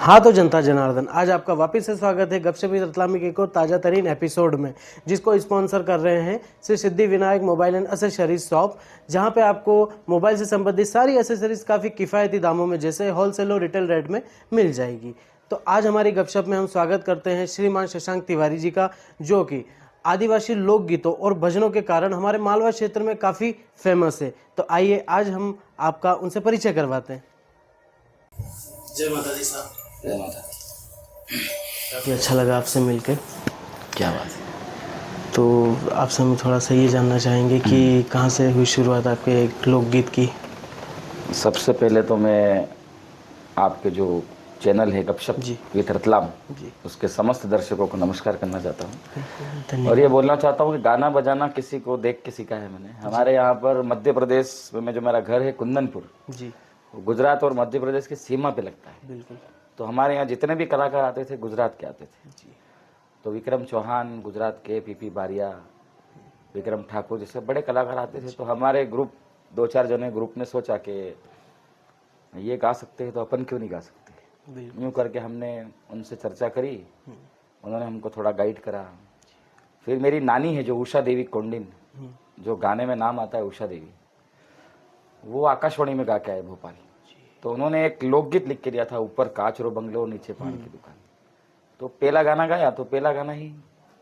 हाँ तो जनता जनार्दन, आज आपका वापस से स्वागत है गपशप विद रतलामी के एक और ताज़ा तरीन एपिसोड में, जिसको स्पॉन्सर कर रहे हैं Shri Siddhi Vinayak mobile and accessories shop, जहां पे आपको मोबाइल से संबंधित सारी एसेसरीज काफ़ी किफ़ायती दामों में, जैसे होलसेल और रिटेल रेट में मिल जाएगी। तो आज हमारी गपशप में हम स्वागत करते हैं श्रीमान शशांक तिवारी जी का, जो कि आदिवासी लोकगीतों और भजनों के कारण हमारे मालवा क्षेत्र में काफ़ी फेमस है। तो आइए आज हम आपका उनसे परिचय करवाते हैं। जय माता दी साहब। जय माता। काफ़ी अच्छा लगा आपसे मिलकर। क्या बात है। तो आपसे हम थोड़ा सा ये जानना चाहेंगे कि कहाँ से हुई शुरुआत आपके लोकगीत की। सबसे पहले तो मैं आपके जो चैनल है गपशप जी विद रतलाम, जी, उसके समस्त दर्शकों को नमस्कार करना चाहता हूँ धन्यवाद। और ये बोलना चाहता हूँ कि गाना बजाना किसी को देख के सीखा है मैंने। हमारे यहाँ पर मध्य प्रदेश में जो मेरा घर है कुंदनपुर, जी गुजरात और मध्य प्रदेश की सीमा पे लगता है। बिल्कुल। तो हमारे यहाँ जितने भी कलाकार आते थे गुजरात के आते थे। जी तो विक्रम चौहान गुजरात के, पीपी बारिया, विक्रम ठाकुर जैसे बड़े कलाकार आते थे। तो हमारे ग्रुप 2-4 जने ग्रुप ने सोचा कि ये गा सकते हैं तो अपन क्यों नहीं गा सकते। बिल्कुल। यूँ करके हमने उनसे चर्चा करी, उन्होंने हमको थोड़ा गाइड करा। फिर मेरी नानी है जो उषा देवी कोंडिन, जो गाने में नाम आता है उषा देवी, वो आकाशवाणी में गा के आए भोपाल। तो उन्होंने एक लोकगीत लिख के दिया था, ऊपर काच रो बंगलो नीचे पान की दुकान। तो पहला गाना गाया तो पहला गाना ही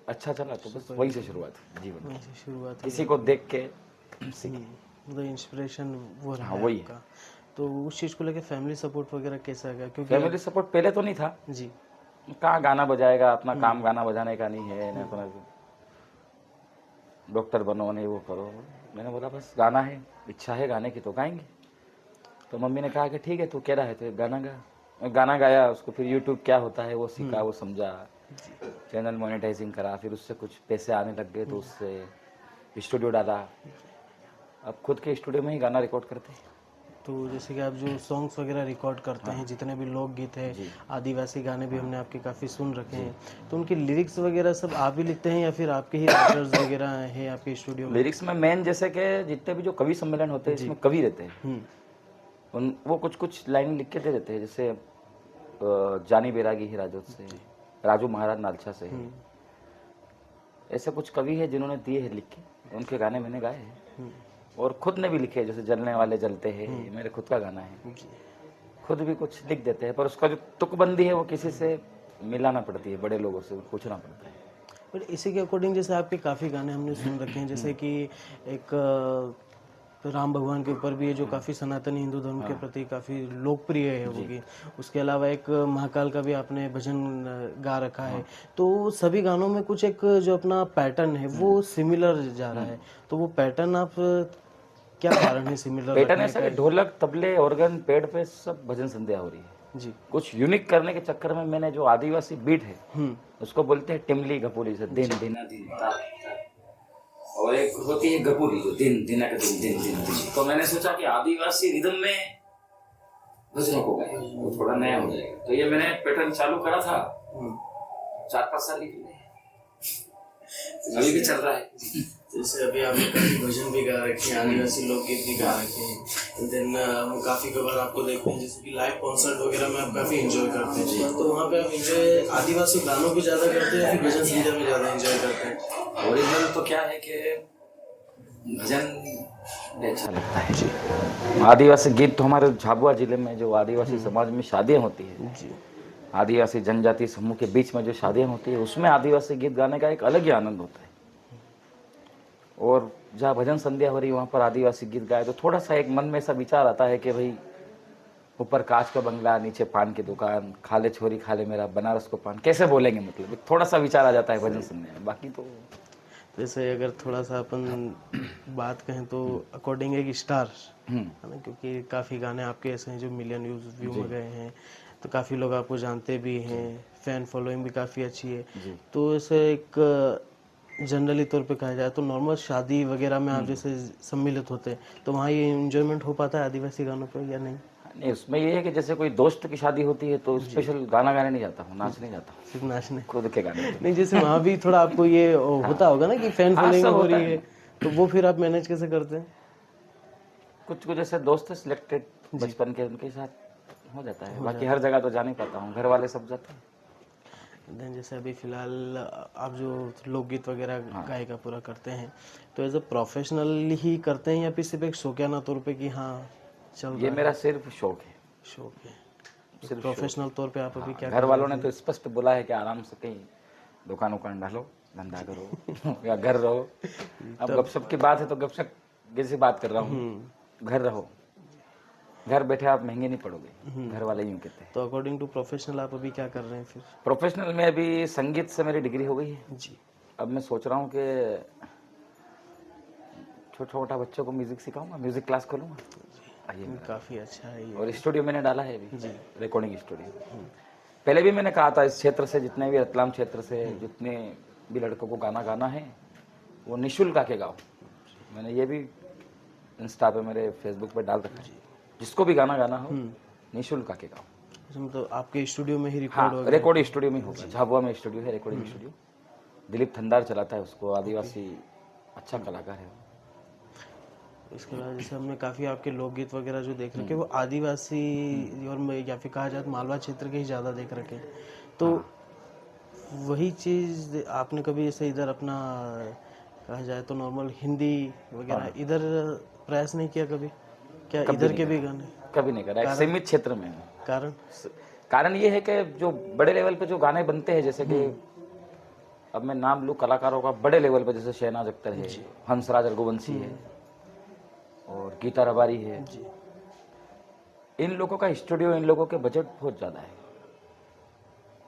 अच्छा चला, तो बस वहीं से शुरुआत हुई जीवन वहीं की। से शुरुआत हुई। किसी को देख के सीखी। मतलब इंस्पिरेशन वो रहा हाँ, है वही आपका। तो उस चीज़ को लेकर फैमिली सपोर्ट वगैरह कैसा है? क्योंकि फैमिली सपोर्ट पहले तो नहीं था। जी कहाँ गाना बजाएगा, अपना काम गाना बजाने का नहीं है, ना अपना डॉक्टर बनो नहीं वो करो। मैंने बोला बस गाना है, इच्छा है गाने की तो गाएंगे। तो मम्मी ने कहा कि ठीक है तू कह रहा है तो एक गाना गा। मैं गाना गाया, उसको फिर यूट्यूब क्या होता है वो सीखा, वो समझा, चैनल मोनेटाइजिंग करा, फिर उससे कुछ पैसे आने लग गए तो उससे स्टूडियो डाला। अब खुद के स्टूडियो में ही गाना रिकॉर्ड करते हैं। तो जैसे कि आप जो सॉन्ग्स वगैरह रिकॉर्ड करते हैं, जितने भी लोकगीत है, आदिवासी गाने भी हमने आपके काफ़ी सुन रखे हैं, तो उनकी लिरिक्स वगैरह सब आप ही लिखते हैं या फिर आपके ही राइटर्स वगैरह हैं आपके स्टूडियो में? लिरिक्स में मेन जैसे कि जितने भी जो कवि सम्मेलन होते हैं इसमें कवि रहते हैं, उन वो कुछ कुछ लाइन लिख के दे देते हैं। जैसे जानी बैरागी ही राजोत से, राजू महाराज नालछा से है, ऐसे कुछ कवि है जिन्होंने दिए हैं लिख के, उनके गाने मैंने गाए हैं और खुद ने भी लिखे हैं। जैसे जलने वाले जलते हैं, मेरे खुद का गाना है। खुद भी कुछ लिख देते हैं, पर उसका जो तुकबंदी है वो किसी से मिलाना पड़ती है, बड़े लोगों से पूछना पड़ता है। पर इसी के अकॉर्डिंग जैसे आपके काफ़ी गाने हमने सुन रखे हैं, जैसे कि एक राम भगवान के ऊपर भी है जो काफ़ी सनातनी हिंदू धर्म के प्रति काफ़ी लोकप्रिय है वो भी। उसके अलावा एक महाकाल का भी आपने भजन गा रखा है। तो सभी गानों में कुछ एक जो अपना पैटर्न है वो सिमिलर जा रहा है। तो वो पैटर्न आप क्या कारण है सिमिलर पैटर्न रखने ऐसा का? कि ढोलक, तबले, ऑर्गन, पेड़ पे सब भजन संध्या हो रही है। जी कुछ यूनिक करने के चक्कर में मैंने जो आदिवासी बीट है उसको बोलते हैं टिमली गपुरी से, दिन दिना दिन ता, और एक होती है गपुरी जो दिन दिना का दिन दिन दिन दिन। तो मैंने सोचा कि आदिवासी रिदम में भजनों को गाए, वो थोड़ा नया हो जाएगा। तो ये मैंने पैटर्न चालू करा था 4-5 साल के लिए, अभी भी चल रहा है। जैसे अभी आपने काफी भजन भी गा रखे हैं, आदिवासी लोकगीत भी गा रखे हैं, देन हम काफी कबार आपको देखते हैं जैसे कि लाइव कॉन्सर्ट वगैरह में आप काफी एंजॉय करते हैं। तो वहाँ पे आप एंजॉय आदिवासी गानों को ज्यादा करते हैं या फिर भजन संध्या में ज्यादा एंजॉय करते हैं? ओरिजिनल तो क्या है कि भजन अच्छा लगता है जी। आदिवासी गीत तो हमारे झाबुआ जिले में जो आदिवासी समाज में शादियाँ होती है जी, आदिवासी जनजाति समूह के बीच में जो शादियाँ होती है उसमें आदिवासी गीत गाने का एक अलग ही आनंद होता है। और जहाँ भजन संध्या हो रही वहाँ पर आदिवासी गीत गाए तो थोड़ा सा एक मन में ऐसा विचार आता है कि भाई ऊपर कांच का बंगला नीचे पान की दुकान, खा ले छोरी खा ले मेरा बनारस को पान, कैसे बोलेंगे, मतलब थोड़ा सा विचार आ जाता है भजन संध्या में। बाकी तो जैसे अगर थोड़ा सा अपन बात कहें तो अकॉर्डिंग एक स्टार है ना, क्योंकि काफ़ी गाने आपके ऐसे हैं जो मिलियन व्यू में गए हैं, तो काफ़ी लोग आपको जानते भी हैं, फैन फॉलोइंग भी काफ़ी अच्छी है। तो ऐसे एक जनरली तौर पे कहा जाए तो नॉर्मल शादी वगैरह में आप जैसे सम्मिलित होते हैं तो वहाँ ये एंजॉयमेंट हो पाता है आदिवासी गानों पे या नहीं? नहीं, उसमें ये है कि जैसे कोई दोस्त की शादी होती है तो स्पेशल गाना गाने नहीं जाता हूँ, नाचने जाता हूँ, सिर्फ नाचने? खुद के गाने। नहीं, जैसे वहाँ भी थोड़ा आपको ये होता होगा ना कि फैन फॉलोइंग हो रही है, तो वो फिर आप मैनेज कैसे करते हैं? कुछ कुछ ऐसे दोस्त सिलेक्टेड बचपन के, उनके साथ हो जाता है, बाकी हर जगह तो जा नहीं पाता हूँ, घर वाले सब जाते हैं। देन जैसे अभी फिलहाल आप जो लोकगीत वगैरह गायिका पूरा करते हैं, तो एज अ प्रोफेशनल ही करते हैं या फिर सिर्फ एक शौकियाना तौर पे कि हाँ चल ये रहा मेरा सिर्फ शौक है, है, शौक है। सिर्फ प्रोफेशनल तौर पे आप अभी क्या घर कर वालों रहे ने तो स्पष्ट बोला है कि आराम से कहीं दुकान उकान डालो, धंधा करो या घर रहो। अब गपशप की बात है तो गपशप जैसे बात कर रहा हूँ, घर रहो, घर बैठे आप महंगे नहीं पड़ोगे, घर वाले यूँ कहते हैं। तो अकॉर्डिंग टू प्रोफेशनल आप अभी क्या कर रहे हैं फिर? प्रोफेशनल में अभी संगीत से मेरी डिग्री हो गई है। जी, अब मैं सोच रहा हूँ कि छोटा छोटा बच्चों को म्यूजिक सिखाऊंगा, म्यूजिक क्लास खोलूंगा। आइए मेरा। काफ़ी अच्छा है ये। और स्टूडियो मैंने डाला है अभी, रिकॉर्डिंग स्टूडियो। पहले भी मैंने कहा था इस क्षेत्र से, जितने भी रतलाम क्षेत्र से जितने भी लड़कों को गाना गाना है वो निःशुल्क आके गाओ। मैंने ये भी इंस्टा पे, मेरे फेसबुक पे डाल रखा है, जिसको भी गाना गाना हो निःशुल्क आके गाओ। मतलब आपके स्टूडियो में ही हाँ, रिकॉर्ड रिकॉर्डिंग स्टूडियो में होगा, झाबुआ में स्टूडियो है, रिकॉर्डिंग स्टूडियो। दिलीप थंदार चलाता है उसको, आदिवासी अच्छा कलाकार है। इसके बाद जैसे हमने काफ़ी आपके लोकगीत वगैरह जो देख रखे वो आदिवासी और या फिर कहा जाए तो मालवा क्षेत्र के ही ज़्यादा देख रखे हैं, तो वही चीज़ आपने कभी ऐसे इधर अपना कहा जाए तो नॉर्मल हिंदी वगैरह इधर प्रयास नहीं किया कभी? क्या इधर के भी गाने? कभी नहीं करा, एक सीमित क्षेत्र में हूँ। कारण? कारण ये है कि जो बड़े लेवल पे जो गाने बनते हैं, जैसे कि अब मैं नाम लूँ कलाकारों का बड़े लेवल पे, जैसे शहनाज अख्तर है, हंसराज रघुवंशी है और गीता रबारी है, इन लोगों का स्टूडियो, इन लोगों के बजट बहुत ज़्यादा है।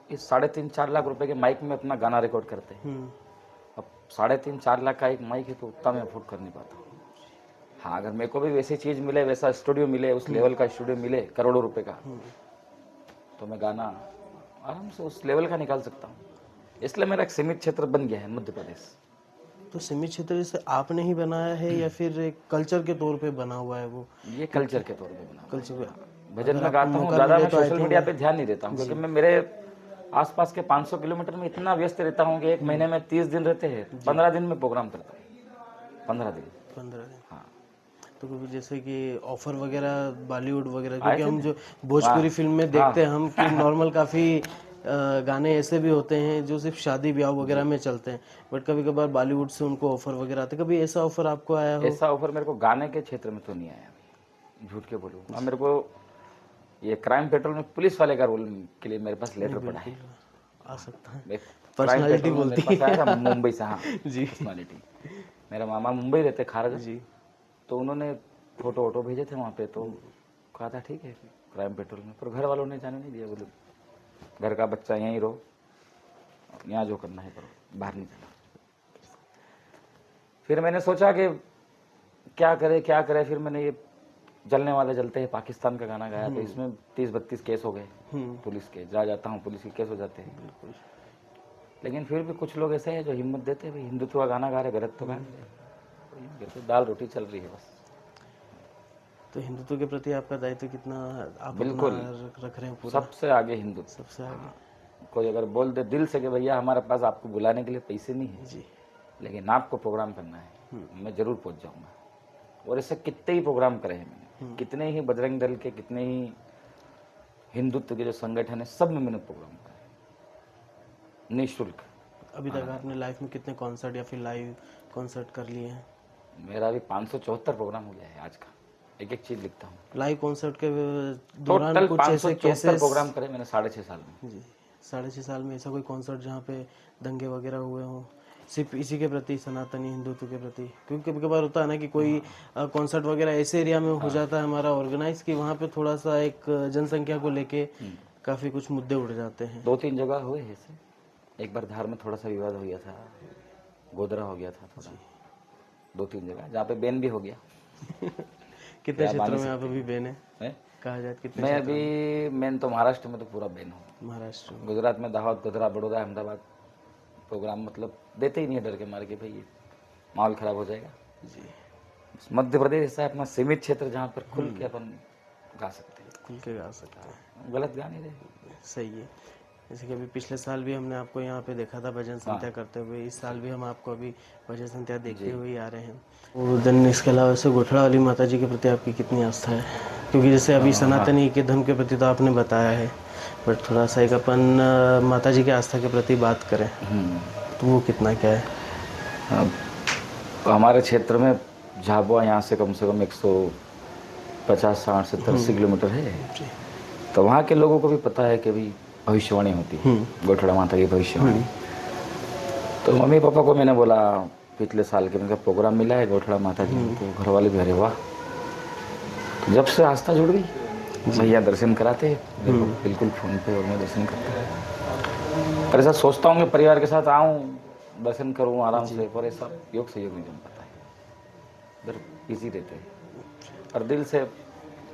इस 3.5-4 लाख रुपए के माइक में अपना गाना रिकॉर्ड करते हैं। अब 3.5-4 लाख का एक माइक है तो उतना मैं अफोर्ड कर नहीं पाता। हाँ, अगर मेरे को भी वैसी चीज़ मिले, वैसा स्टूडियो मिले, उस लेवल का स्टूडियो मिले करोड़ों रुपए का, तो मैं गाना आराम से उस लेवल का निकाल सकता हूँ। इसलिए मेरा एक सीमित क्षेत्र बन गया है मध्य प्रदेश। तो सीमित क्षेत्र जैसे आपने ही बनाया है या फिर एक कल्चर के तौर पे बना हुआ है वो? ये कल्चर के तौर पे बना। कल्चर भजन में गाता हूँ, ज़्यादा मैं सोशल मीडिया पे ध्यान नहीं देता हूँ, क्योंकि मैं मेरे आसपास के 500 किलोमीटर में इतना व्यस्त रहता हूँ कि एक महीने में 30 दिन रहते हैं, 15 दिन में प्रोग्राम करता हूँ। 15 दिन। 15 दिन। हाँ। तो कभी जैसे कि ऑफर वगैरह बॉलीवुड वगैरह, क्योंकि हम जो भोजपुरी फिल्म में देखते हैं हम कि नॉर्मल काफ़ी गाने ऐसे भी होते हैं जो सिर्फ शादी ब्याह वगैरह में चलते हैं, बट कभी कभार बॉलीवुड से उनको ऑफर वगैरह आते, कभी ऐसा ऑफर आपको आया हो? ऐसा ऑफर मेरे को गाने के क्षेत्र में तो नहीं आया, झूठ के बोलूँ। अब मेरे को ये क्राइम पेट्रोल में पुलिस वाले का रोल के लिए मेरे पास लेटर पड़ा है। आ सकता है, क्राइम पेट्रोल में मेरे पास आया था मुंबई से। हाँ जी, पर्सनालिटी। मेरा मामा मुंबई रहते, खारग जी, तो उन्होंने फोटो वोटो भेजे थे वहाँ पे, तो कहा था ठीक है क्राइम पेट्रोल में, पर घर वालों ने जाने नहीं दिया। बोले घर का बच्चा यहीं रहो, यहाँ जो करना है करो, बाहर नहीं जाना। फिर मैंने सोचा कि क्या करे। फिर मैंने ये जलने वाले जलते हैं पाकिस्तान का गाना गाया, तो इसमें 30-32 केस हो गए पुलिस के। जाता हूँ पुलिस के केस हो जाते हैं। लेकिन फिर भी कुछ लोग ऐसे हैं जो हिम्मत देते हैं, भाई हिंदुत्व का गाना गा रहे, गलत तो गा रहे, तो दाल रोटी चल रही है बस। तो हिंदुत्व के प्रति आपका दायित्व कितना आप बिल्कुल रख रहे हैं पूरा? सबसे आगे हिंदुत्व, सबसे आगे। कोई अगर बोल दे दिल से कि भैया हमारे पास आपको बुलाने के लिए पैसे नहीं है जी, लेकिन आपको प्रोग्राम करना है, मैं जरूर पहुंच जाऊंगा। और ऐसे कितने ही प्रोग्राम करे हैं मैंने, कितने ही बजरंग दल के, कितने ही हिंदुत्व के जो संगठन है, सब में मैंने प्रोग्राम करे निःशुल्क। अभी तक आपने लाइफ में कितने कॉन्सर्ट या फिर लाइव कॉन्सर्ट कर लिए हैं? मेरा अभी 574 प्रोग्राम हो गया है आज का। एक एक चीज लिखता हूँ। लाइव कॉन्सर्ट के दौरान टोटल कुछ ऐसे 574 केसेस? प्रोग्राम करे मैंने 6.5 साल में। जी, 6.5 साल में ऐसा कोई कॉन्सर्ट जहाँ पे दंगे वगैरह हुए हों सिर्फ इसी के प्रति, सनातनी हिंदुत्व के प्रति? क्योंकि कभी कभार होता है ना कि कोई कॉन्सर्ट वगैरह ऐसे एरिया में हो जाता है हमारा ऑर्गेनाइज कि वहाँ पे थोड़ा सा एक जनसंख्या को लेके काफ़ी कुछ मुद्दे उठ जाते हैं। 2-3 जगह हुए ऐसे। एक बार धार में थोड़ा सा विवाद हो गया था, गोदरा हो गया था थोड़ा। 2-3 जगह जहाँ पे बैन भी हो गया। कितने क्षेत्रों में आप अभी बैन है कहा जाए? कितने? मैं अभी मेन तो महाराष्ट्र में तो पूरा बैन हूँ। महाराष्ट्र, गुजरात में दाहोद, गोधरा, बड़ौदा, अहमदाबाद प्रोग्राम मतलब देते ही नहीं है, डर के मारे कि भाई माहौल खराब हो जाएगा। जी। मध्य प्रदेश ऐसा है अपना सीमित क्षेत्र जहाँ पर खुल के अपन गा सकते हैं, खुल के गा सकते हैं, गलत गा नहीं रहे। सही है। जैसे कि अभी पिछले साल भी हमने आपको यहाँ पे देखा था भजन संध्या करते हुए, इस साल भी हम आपको अभी भजन संध्या देखते हुए ही आ रहे हैं। और देन इसके अलावा वैसे गोठड़ा वाली माता जी के प्रति आपकी कितनी आस्था है? क्योंकि जैसे अभी सनातनी के धर्म के प्रति तो आपने बताया है, बट थोड़ा सा एक अपन माता जी की आस्था के प्रति बात करें तो वो कितना क्या है? अब हमारे क्षेत्र में झाबुआ यहाँ से कम 150, 60, 70, 80 किलोमीटर है। जी। तो वहाँ के लोगों को भी पता है कि भी भविष्यवाणी होती है, गोठड़ा माता की भविष्यवाणी। तो मम्मी पापा को मैंने बोला पिछले साल के उनका प्रोग्राम मिला है गोठड़ा माता जी, तो घर वाले भी अरे वाह। तो जब से आस्था जुड़ गई, भैया दर्शन कराते हैं बिल्कुल फ़ोन पे, और मैं दर्शन करता हूँ। पर ऐसा सोचता हूँ कि परिवार के साथ आऊँ, दर्शन करूँ आराम से, पर ऐसा योग से योग नहीं जम पाता है, इधर बिजी रहते हैं। और दिल से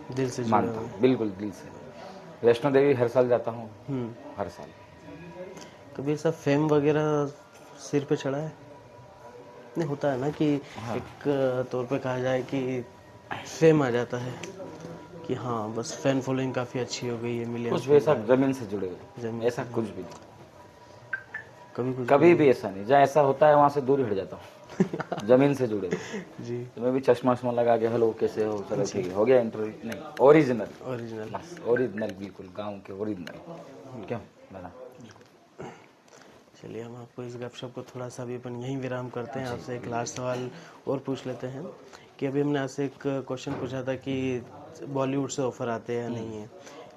जुड़े मानता हुए। हूँ, बिल्कुल दिल से। वैष्णो देवी हर साल जाता हूँ, हर साल। कभी ऐसा फेम वगैरह सिर पे चढ़ा है? नहीं, होता है ना कि एक तौर पे कहा जाए कि फेम आ जाता है कि हाँ बस फैन फॉलोइंग काफ़ी अच्छी हो गई है, कुछ मिलियंस वैसा जमीन से जुड़े हुए, जमीन ऐसा कुछ भी नहीं, कभी कुछ कभी भी ऐसा नहीं। जहाँ ऐसा होता है वहाँ से दूर ही हट जाता हूँ, जमीन से जुड़े हुए। जी तो मैं भी चश्मा वश्मा लगा के हेलो कैसे हो, चलो ठीक है हो गया इंटरव्यू। नहीं, ओरिजिनल, ओरिजिनल। ओरिजिनल बिल्कुल गांव के ओरिजिनल। क्यों बना? चलिए हम आपको इस गपशप को थोड़ा सा भी अपन यहीं विराम करते हैं। आपसे एक लास्ट सवाल और पूछ लेते हैं कि अभी हमने आपसे एक क्वेश्चन पूछा था कि बॉलीवुड से ऑफर आते हैं या नहीं है।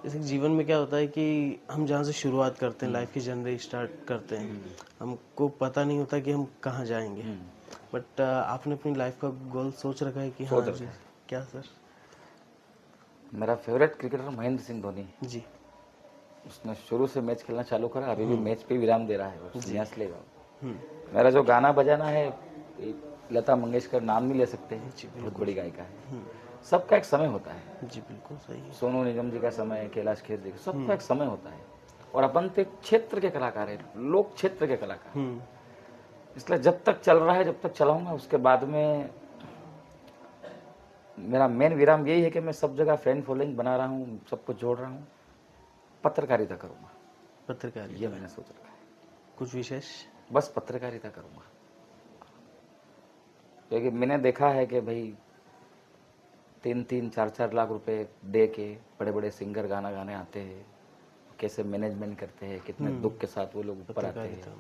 जैसे कि जीवन में क्या होता है कि हम जहाँ से शुरुआत करते हैं, लाइफ की जर्नी स्टार्ट करते हैं, हमको पता नहीं होता कि हम कहाँ जाएंगे, बट आपने अपनी लाइफ का गोल सोच रखा है कि हाँ जी? क्या सर? मेरा फेवरेट क्रिकेटर महेंद्र सिंह धोनी, जी। उसने शुरू से मैच खेलना चालू करा, अभी भी मैच पे विराम दे रहा है, वो संन्यास लेगा। मेरा जो गाना बजाना है, लता मंगेशकर नाम नहीं ले सकते हैं, बहुत बड़ी गायिका है। सबका एक समय होता है। जी बिल्कुल सही है। सोनू निगम जी का समय, कैलाश खेर जी का, सबका एक समय होता है। और अपन तो एक क्षेत्र के कलाकार है, लोक क्षेत्र के कलाकार। इसलिए जब तक चल रहा है, जब तक चलाऊंगा, उसके बाद में मेरा मेन विराम यही है कि मैं सब जगह फ्रेंड फॉलोइंग बना रहा हूँ, सबको जोड़ रहा हूँ, पत्रकारिता करूँगा। पत्रकारिता, ये मैंने सोच रखा है। कुछ विशेष? बस पत्रकारिता करूँगा, क्योंकि मैंने देखा है कि भाई 3-3, 4-4 लाख रुपए दे के बड़े बड़े सिंगर गाना गाने आते हैं, कैसे मैनेजमेंट करते हैं, कितने दुख के साथ वो लोग ऊपर आते हैं,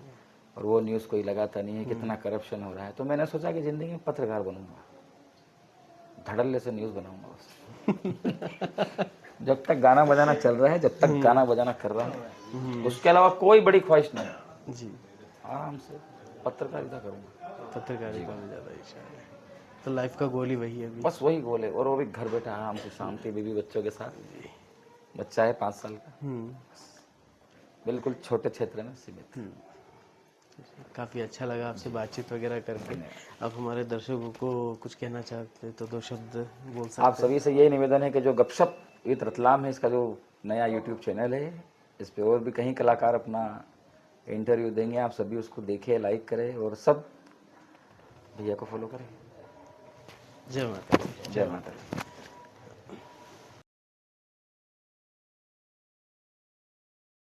और वो न्यूज़ कोई लगाता नहीं है, कितना करप्शन हो रहा है। तो मैंने सोचा कि ज़िंदगी में पत्रकार बनूंगा, धड़ल्ले से न्यूज़ बनाऊंगा बस। जब तक गाना बजाना चल रहा है, जब तक गाना बजाना कर रहा हूँ, उसके अलावा कोई बड़ी ख्वाहिश नहीं जी। आराम से पत्रकारिता करूँगा, पत्रकारिता में ज़्यादा इच्छा है, तो लाइफ का गोल ही वही है अभी? बस वही गोल है। और वो भी घर बैठा आराम से शांति, बीवी बच्चों के साथ। बच्चा है 5 साल का, बिल्कुल छोटे क्षेत्र में सीमित। काफ़ी अच्छा लगा आपसे बातचीत वगैरह करके। आप हमारे दर्शकों को कुछ कहना चाहते तो 2 शब्द बोल सकते हैं? आप सभी से यही निवेदन है कि जो गपशप विद रतलाम है, इसका जो नया यूट्यूब चैनल है, इस पे और भी कई कलाकार अपना इंटरव्यू देंगे, आप सभी उसको देखें, लाइक करें, और सब भैया को फॉलो करें। जय माता दी। जय माता दी।